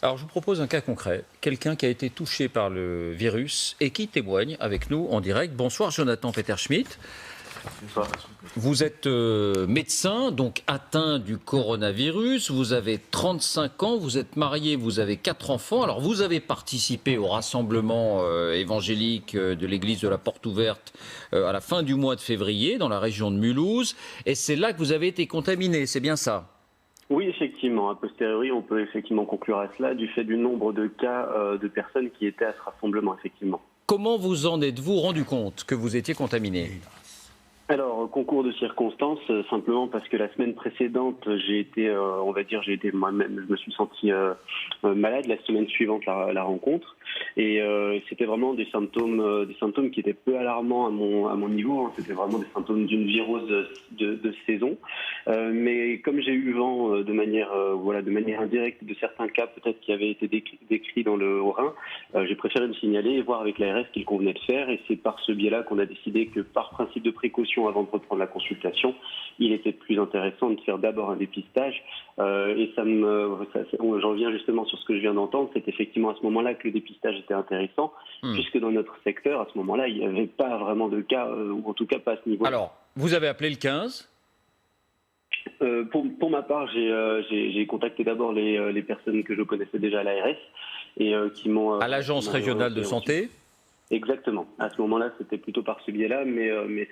Alors, je vous propose un cas concret. Quelqu'un qui a été touché par le virus et qui témoigne avec nous en direct. Bonsoir, Jonathan Peter-Schmidt. Vous êtes médecin, donc atteint du coronavirus. Vous avez 35 ans, vous êtes marié, vous avez 4 enfants. Alors, vous avez participé au rassemblement évangélique de l'église de la Porte Ouverte à la fin du mois de février, dans la région de Mulhouse. Et c'est là que vous avez été contaminé, c'est bien ça? Oui, effectivement. A posteriori, on peut effectivement conclure à cela du fait du nombre de cas de personnes qui étaient à ce rassemblement, effectivement. Comment vous en êtes-vous rendu compte que vous étiez contaminé? Alors, concours de circonstances, simplement parce que la semaine précédente, j'ai été, j'ai été moi-même, je me suis senti malade la semaine suivante la rencontre, et c'était vraiment des symptômes qui étaient peu alarmants à mon niveau. Hein. C'était vraiment des symptômes d'une virose de saison, mais comme j'ai eu vent de manière indirecte de certains cas peut-être qui avaient été décrits dans le Haut-Rhin, j'ai préféré me signaler et voir avec l'ARS ce qu'il convenait de faire, et c'est par ce biais-là qu'on a décidé que par principe de précaution avant de reprendre la consultation, il était plus intéressant de faire d'abord un dépistage. Et j'en viens justement sur ce que je viens d'entendre, c'est effectivement à ce moment-là que le dépistage était intéressant, puisque dans notre secteur, à ce moment-là, il n'y avait pas vraiment de cas, ou en tout cas pas à ce niveau-là. Alors, vous avez appelé le 15 ? Pour ma part, j'ai contacté d'abord les personnes que je connaissais déjà à l'ARS et qui m'ont... à l'Agence régionale de santé ? Exactement. À ce moment-là, c'était plutôt par ce biais-là, mais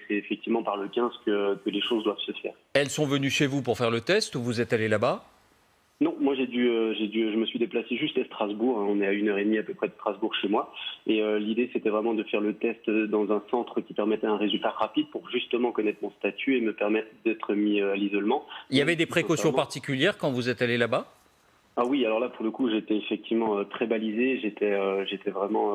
c'est effectivement par le 15 que les choses doivent se faire. Elles sont venues chez vous pour faire le test ou vous êtes allé là-bas ? Non, moi je me suis déplacé juste à Strasbourg. Hein. On est à 1h30 à peu près de Strasbourg chez moi. Et l'idée, c'était vraiment de faire le test dans un centre qui permettait un résultat rapide pour justement connaître mon statut et me permettre d'être mis à l'isolement. Il y avait des précautions particulières quand vous êtes allé là-bas ? Ah oui, alors là, pour le coup, j'étais effectivement très balisé, j'étais vraiment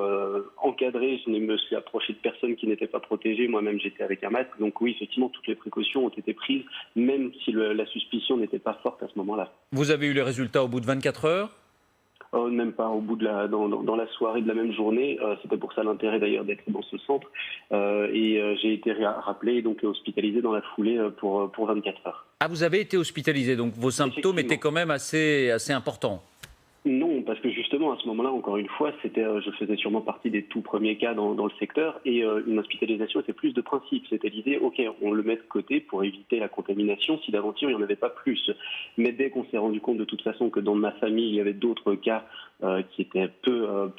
encadré, je ne me suis approché de personne qui n'était pas protégée, moi-même j'étais avec un masque, donc oui, effectivement, toutes les précautions ont été prises, même si la suspicion n'était pas forte à ce moment-là. Vous avez eu les résultats au bout de 24 heures ? Même pas au bout de dans la soirée de la même journée. C'était pour ça l'intérêt d'ailleurs d'être dans ce centre. J'ai été rappelé donc hospitalisé dans la foulée pour 24 heures. Ah, vous avez été hospitalisé, donc vos symptômes étaient quand même assez importants. Non, parce que justement, à ce moment-là, encore une fois, je faisais sûrement partie des tout premiers cas dans le secteur, et une hospitalisation était plus de principe. C'était l'idée, ok, on le met de côté pour éviter la contamination si d'aventure il n'y en avait pas plus. Mais dès qu'on s'est rendu compte de toute façon que dans ma famille, il y avait d'autres cas qui étaient peu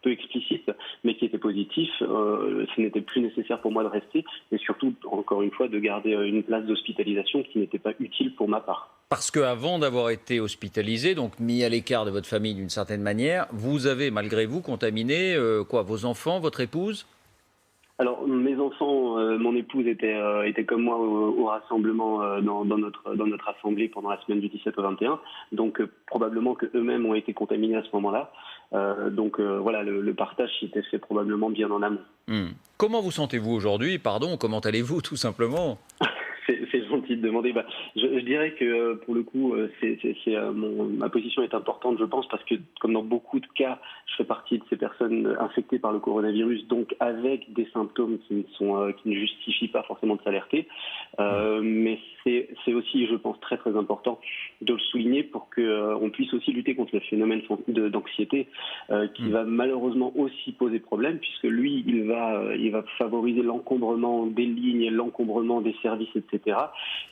explicites, mais qui étaient positifs, ce n'était plus nécessaire pour moi de rester, et surtout, encore une fois, de garder une place d'hospitalisation qui n'était pas utile pour ma part. Parce qu'avant d'avoir été hospitalisé, donc mis à l'écart de votre famille d'une certaine manière, vous avez malgré vous contaminé vos enfants, votre épouse ? Alors, mes enfants, mon épouse était comme moi au rassemblement dans notre assemblée pendant la semaine du 17 au 21. Donc, probablement qu'eux-mêmes ont été contaminés à ce moment-là. Voilà, le partage s'était fait probablement bien en amont. Comment vous sentez-vous aujourd'hui ? Pardon, comment allez-vous tout simplement ? C'est gentil de demander. Je dirais que pour le coup, ma position est importante, je pense, parce que comme dans beaucoup de cas, je fais partie de ces personnes infectées par le coronavirus, donc avec des symptômes qui ne justifient pas forcément de s'alerter. Mais c'est aussi, je pense, très très important de le souligner pour qu'on puisse aussi lutter contre le phénomène d'anxiété qui va malheureusement aussi poser problème, puisque lui, il va favoriser l'encombrement des lignes, l'encombrement des services, etc.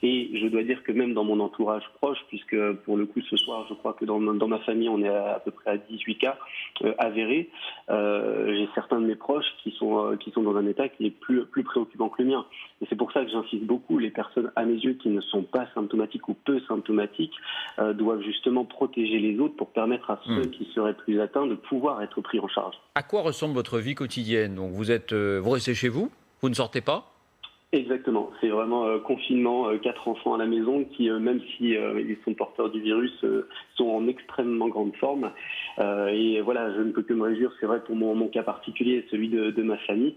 Et je dois dire que même dans mon entourage proche, puisque pour le coup ce soir, je crois que dans ma famille, on est à peu près à 18 cas avérés, j'ai certains de mes proches qui sont dans un état qui est plus préoccupant que le mien. Et c'est pour ça que j'insiste beaucoup, les personnes à mes yeux qui ne sont pas symptomatiques ou peu symptomatiques doivent justement protéger les autres pour permettre à ceux qui seraient plus atteints de pouvoir être pris en charge. À quoi ressemble votre vie quotidienne ? Donc vous restez chez vous ? Vous ne sortez pas ? Exactement, c'est vraiment confinement, 4 enfants à la maison qui, même si ils sont porteurs du virus, sont en extrêmement grande forme. Et voilà, je ne peux que me réjouir, c'est vrai pour mon cas particulier, celui de ma famille,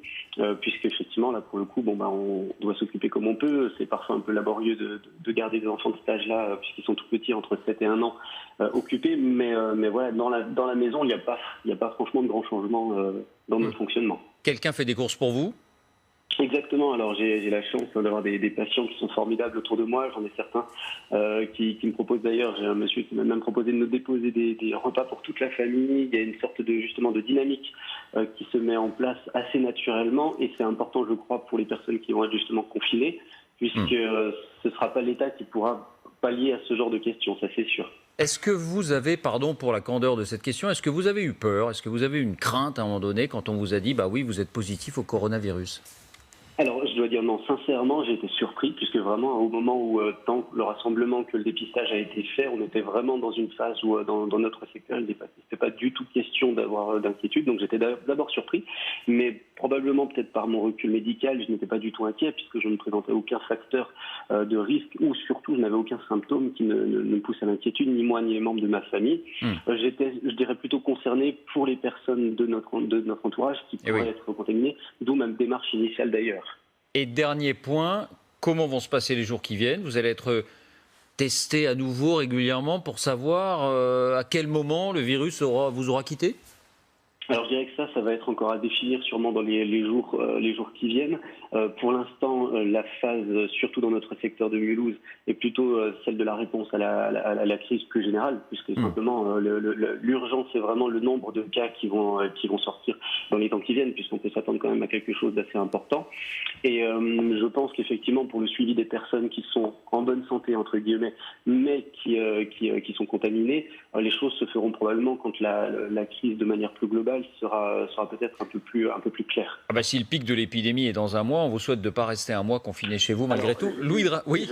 puisque effectivement là pour le coup, on doit s'occuper comme on peut. C'est parfois un peu laborieux de garder des enfants de cet âge-là, puisqu'ils sont tout petits, entre 7 et 1 an, occupés. Mais voilà, dans la maison, il n'y a pas franchement de grand changement dans notre fonctionnement. Quelqu'un fait des courses pour vous ? Exactement. Alors j'ai la chance d'avoir des patients qui sont formidables autour de moi. J'en ai certains qui me proposent d'ailleurs. J'ai un monsieur qui m'a même proposé de me déposer des repas pour toute la famille. Il y a une sorte de justement de dynamique qui se met en place assez naturellement et c'est important, je crois, pour les personnes qui vont être justement confinées, puisque ce ne sera pas l'État qui pourra pallier à ce genre de questions, ça c'est sûr. Est-ce que vous avez, pardon pour la candeur de cette question, est-ce que vous avez eu peur? Est-ce que vous avez eu une crainte à un moment donné quand on vous a dit, bah oui, vous êtes positif au coronavirus? Alors, je dois dire non, sincèrement, j'ai été surpris, puisque vraiment, au moment où, tant le rassemblement que le dépistage a été fait, on était vraiment dans une phase où, dans notre secteur, il n'était pas du tout question d'avoir d'inquiétude. Donc, j'étais d'abord surpris, mais probablement, peut-être par mon recul médical, je n'étais pas du tout inquiet, puisque je ne présentais aucun facteur de risque, ou surtout, je n'avais aucun symptôme qui ne me pousse à l'inquiétude, ni moi, ni les membres de ma famille. J'étais, je dirais, plutôt concerné pour les personnes de notre entourage qui pourraient être contaminées, d'où ma démarche initiale d'ailleurs. Et dernier point, comment vont se passer les jours qui viennent? Vous allez être testé à nouveau régulièrement pour savoir à quel moment le virus vous aura quitté? Alors je dirais que ça va être encore à définir sûrement dans les jours qui viennent. Pour l'instant, la phase, surtout dans notre secteur de Mulhouse, est plutôt celle de la réponse à la crise plus générale, puisque simplement l'urgence, c'est vraiment le nombre de cas qui vont sortir dans les temps qui viennent, puisqu'on peut s'attendre quand même à quelque chose d'assez important. Et je pense qu'effectivement, pour le suivi des personnes qui sont en bonne santé, entre guillemets, mais qui sont contaminées, les choses se feront probablement quand la crise de manière plus globale sera peut-être un peu plus claire. Ah bah, si le pic de l'épidémie est dans un mois, on vous souhaite de ne pas rester un mois confiné chez vous malgré tout. Oui.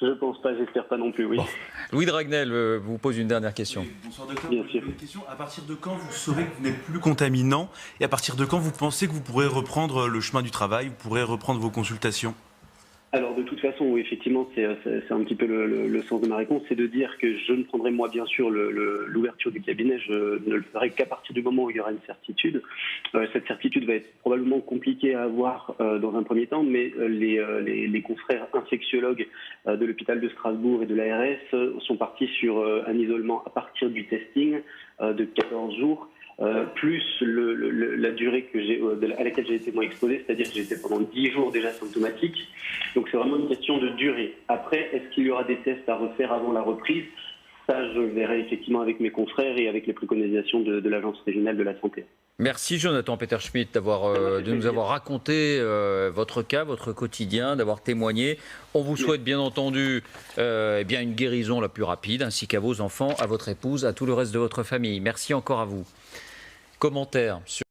Je ne pense pas, j'espère pas non plus, oui. Bon. Louis Dragnel vous pose une dernière question. Oui, bonsoir docteur. Bien sûr. Une question. À partir de quand vous saurez que vous n'êtes plus contaminant et à partir de quand vous pensez que vous pourrez reprendre le chemin du travail, vous pourrez reprendre vos consultations? Alors de toute façon, oui, effectivement, c'est un petit peu le sens de ma réponse, c'est de dire que je ne prendrai moi bien sûr l'ouverture du cabinet, je ne le ferai qu'à partir du moment où il y aura une certitude. Cette certitude va être probablement compliquée à avoir dans un premier temps, mais les confrères infectiologues de l'hôpital de Strasbourg et de l'ARS sont partis sur un isolement à partir du testing de 14 jours. Plus la durée à laquelle j'ai été moi exposé, c'est-à-dire que j'étais pendant 10 jours déjà symptomatique. Donc c'est vraiment une question de durée. Après, est-ce qu'il y aura des tests à refaire avant la reprise? Ça, je verrai effectivement avec mes confrères et avec les préconisations de l'Agence régionale de la santé. Merci Jonathan Peter-Schmidt de nous avoir raconté votre cas, votre quotidien, d'avoir témoigné. On vous souhaite bien entendu une guérison la plus rapide, ainsi qu'à vos enfants, à votre épouse, à tout le reste de votre famille. Merci encore à vous. Commentaire sur